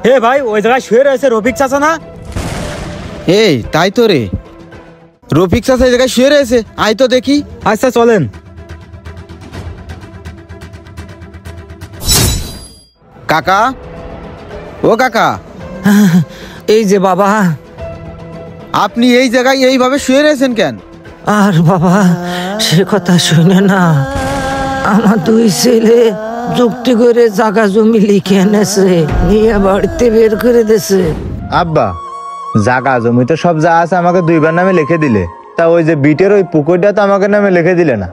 হে ভাই, ওই জায়গায় শুয়ে রয়েছে রফিক চাচা না? এই তাই তো রে, রফিক চাচা এই জায়গায় শুয়ে রয়েছে, আয় তো দেখি। আচ্ছা চলেন। কাকা, ও কাকা, এই যে বাবা। আপনি এই জায়গায় এইভাবে শুয়ে রয়েছেন কেন? আর বাবা সে কথা শুনে না, আমার দুই ছেলে যুক্তি করে জায়গা জমি লিখে এনেছে, নিয়ে বাড়িতে বের করে দিয়েছে। আব্বা, জায়গা জমি তো সব যা আছে আমাকে দুইবার নামে লিখে দিলে, তা ওই যে বিটের ওই পুকুরটা তো আমাকে নামে লিখে দিলে না।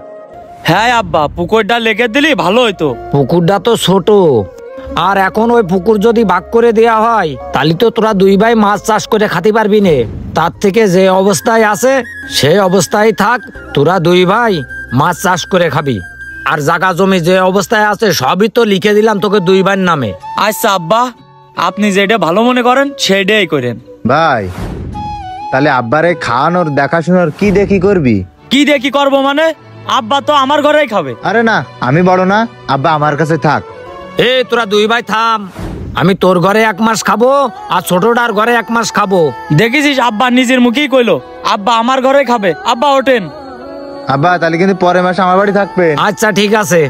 হ্যাঁ আব্বা, পুকুরটা লিখে দিলি ভালো হইতো। পুকুরটা তো ছোট, আর এখন ওই পুকুর যদি ভাগ করে দেয়া হয় তাহলে তো তোরা দুই ভাই মাছ চাষ করে খাতে পারবি না। তার থেকে যে অবস্থায় আছে সেই অবস্থায় থাক, তোরা দুই ভাই মাছ চাষ করে খাবি। আর জায়গা জমি যে অবস্থায় আছে সবই তো লিখে দিলাম তোকে দুই ভাইয়ের নামে। আচ্ছা আব্বা, আপনি যেটা ভালো মনে করেন সেটাই করেন। ভাই, তাহলে আব্বারে খাওয়ানোর দেখাশোনার কি দেখি করবি? কি দেখি করবো মানে? আব্বা তো আমার ঘরেই খাবে। আরে না, আমি বড় না, আব্বা আমার কাছে থাক। এ তোরা দুই ভাই থাম, আমি তোর ঘরে 1 মাস খাবো আর ছোটটার ঘরে 1 মাস খাবো। দেখেছিস আব্বা নিজের মুখেই কইলো আব্বা আমার ঘরে খাবে। আব্বা ওঠেন। আব্বা তাহলে কিন্তু পরের মাসে আমার বাড়ি থাকবে। আচ্ছা ঠিক আছে।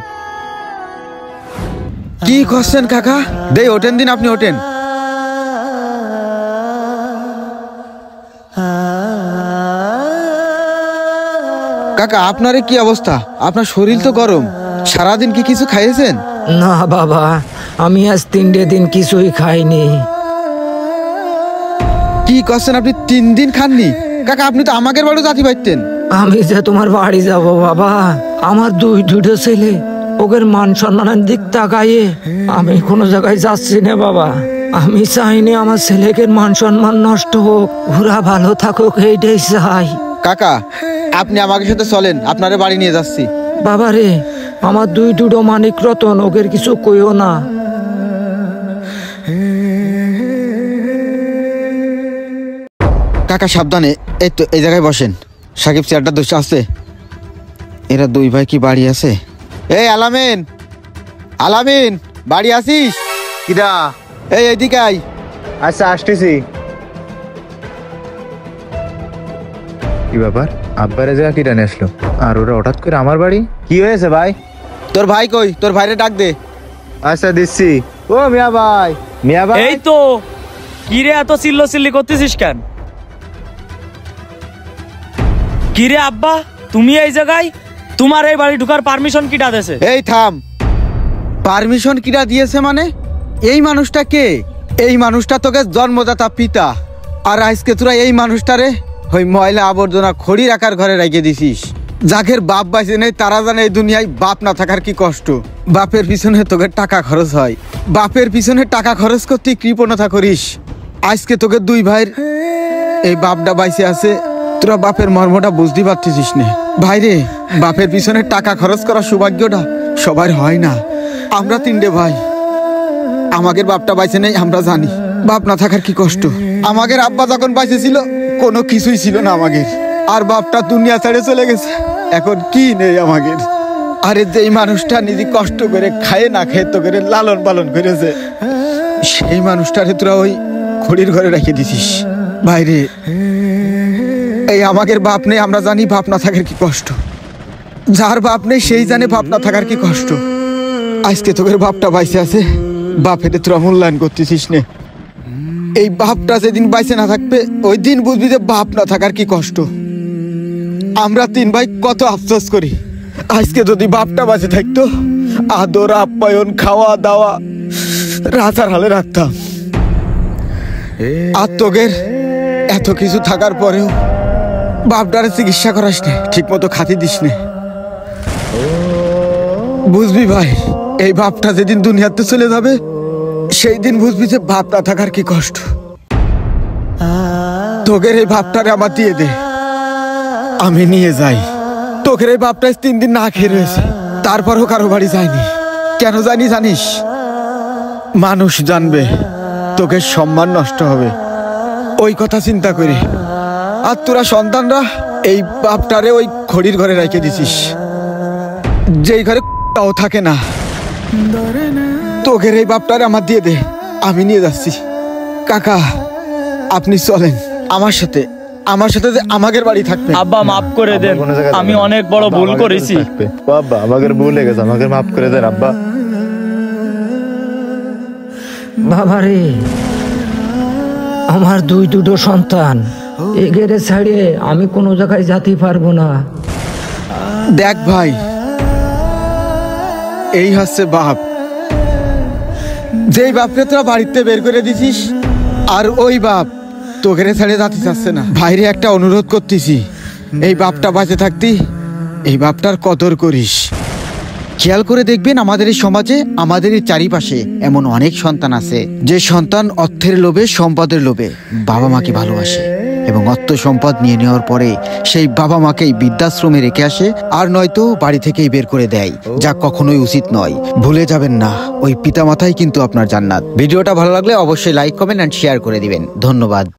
কি করছেন কাকা? দেই ওঠেন দিন, আপনি ওঠেন। কাকা আপনার কি অবস্থা? আপনার শরীর তো গরম, সারাদিন কি কিছু খাইয়েছেন? না বাবা, আমি আজ 3 দিন কিছুই খাইনি। কি করছেন আপনি? 3 দিন খাননি? কাকা আপনি তো আমাদের বাড়ি জাতি পাইতেন। আমি যে তোমার বাড়ি যাব বাবা, আমার দুটো ছেলে, ওদের মান সম্মানের দিক তাকাইয়ে আমি কোনো জায়গায় যাচ্ছি না বাবা। আমি চাইনি আমার ছেলেকে মান সম্মান নষ্ট হোক, ওরা ভালো থাকুক, এইটাই চাই। কাকা আপনি আমাদের সাথে চলেন, আপনারে বাড়ি নিয়ে যাচ্ছি। বাবা রে, আমার দুটো মানিক রতন, ওদের কিছু কইও না। কাকা সাবধানে, এই তো এই জায়গায় বসেন। সাকিব চেয়ারটা দোষে আছে। এরা দুই ভাই কি বাড়ি আছে? এই আলামিন, আলামিন বাড়ি আছিস? কিরা? এই এদিকে আই। আচ্ছা আসতেছি। কি ব্যাপার, আব্বারে জায়গা কিরা নিয়ে আসলো আর ওরা হঠাৎ করে আমার বাড়ি? কি হয়েছে ভাই? তোর ভাই কই? তোর ভাইরে ডাক দে। আচ্ছা দিচ্ছি। ও মিয়া ভাই, মিয়া ভাই। এই তো। কিরে এত চিল্লি করতেছিস কেন? কিরে আব্বা, তুমি এই জায়গায়? তোমার এই বাড়ি ঢুকার পারমিশন কিটা দিয়েছে? এই থাম, পারমিশন কিরা দিয়েছে মানে? এই মানুষটা কে? এই মানুষটা তোকে জন্মদাতা পিতা, আর আজকে তোরা এই মানুষটারে ওই ময়লা আবর্জনা খড়ি রাখার ঘরে রেখে দিছিস। যাদের বাপ বাইছে নেই তারা জানে এই দুনিয়ায় বাপ না থাকার কি কষ্ট। বাপের পিছনে তোকে টাকা খরচ হয়, বাপের পিছনে টাকা খরচ করতে কৃপণতা করিস। আজকে তোকে দুই ভাইয়ের এই বাপটা বাইসে আছে, তোরা বাপের মর্মটা বুঝতে পারতেছিস না। ভাইরে, বাপের পিছনে টাকা খরচ করার সৌভাগ্যটা সবার হয় না। আমরা 3 ভাই, আমাদের বাপটা বাইসে নেই, আমরা জানি বাপ না থাকার কি কষ্ট। আমাদের আব্বা যখন বাইসে ছিল কোনো কিছুই ছিল না আমাদের, আর বাপটা দুনিয়া ছেড়ে চলে গেছে, এখন কি নেই আমাদের। আরে যেই মানুষটা নিজে কষ্ট করে খায় না খেয়ে তো করে লালন পালন করেছে, সেই মানুষটারে তোরা ওই খড়ির ঘরে রেখে দিছিস। ভাইরে, এই আমাদের বাপ নেই, আমরা জানি বাপ না থাকার কি কষ্ট। যার বাপ নেই সেই জানে বাপ না থাকার কি কষ্ট। আজকে তোদের বাপটা বাইসে আছে, বাপের তোরা মূল্যায়ন করতেছিস নে। এই বাপটা যেদিন বাইসে না থাকবে ওই দিন বুঝবি যে বাপ না থাকার কি কষ্ট। আমরা 3 ভাই কত আফসোস করি, আজকে যদি বাপটা বাঁচে থাকতো আদর আপ্যায়ন খাওয়া দাওয়া রাজার হালে রাখতাম। আর তোদের এত কিছু থাকার পরেও বাপটারে চিকিৎসা করাস নে, ঠিক মতো খাতি দিস নে। বুঝবি ভাই, এই বাপটা যেদিন দুনিয়াতে চলে যাবে সেই দিন বুঝবি যে বাপ না থাকার কি কষ্ট। তোকের এই বাপটারে আমার দিয়ে দে, আমি নিয়ে যাই। তোকের এই বাপটা 3 দিন না খেয়ে রয়েছে, তারপরও কারো বাড়ি যায়নি। কেন জানিস? মানুষ জানবে তোকে সম্মান নষ্ট হবে, ওই কথা চিন্তা করে। আর তোরা সন্তানরা এই বাপটারে ওই খড়ির ঘরে রেখে দিছিস, যেই ঘরে থাকে না। তোকের এই বাপটারে আমার দিয়ে দে, আমি নিয়ে যাচ্ছি। কাকা আপনি চলেন আমার সাথে যে আমাদের বাড়ি থাকবে। আব্বা মাফ করে দেন, কোনো জায়গায় আমি যাবে না। অনেক বড় আব্বা ভুল আমাদের করেছি। কাছে থাকবে। ও আব্বা আমাকে ভুল হয়ে গেছে, আমাকে মাফ করে দেন আব্বা। বাবারে, আমার দুটো সন্তান এগেরে ছাড়িয়ে আমি কোনো জায়গায় যেতে পারবো না। দেখ ভাই, এই হচ্ছে বাপ, যেই বাপকে তোরা বাড়িতে বের করে দিছিস, আর ওই বাপ তোকে ছেড়ে যেতে চাচ্ছে না। ভাইরে একটা অনুরোধ করতেছি, এই বাপটা বাঁচে থাকতি এই বাপটার কদর করিস। খেয়াল করে দেখবেন আমাদের এই সমাজে, আমাদের এই চারিপাশে এমন অনেক সন্তান আছে যে সন্তান অর্থের লোভে, সম্পদের লোভে বাবা মাকে ভালোবাসে এবং অর্থ সম্পদ নিয়ে নেওয়ার পরে সেই বাবা মাকেই বৃদ্ধাশ্রমে রেখে আসে, আর নয়তো বাড়ি থেকেই বের করে দেয়, যা কখনোই উচিত নয়। ভুলে যাবেন না, ওই পিতামাতাই কিন্তু আপনার জান্নাত। ভিডিওটা ভালো লাগলে অবশ্যই লাইক, কমেন্ট এন্ড শেয়ার করে দিবেন। ধন্যবাদ।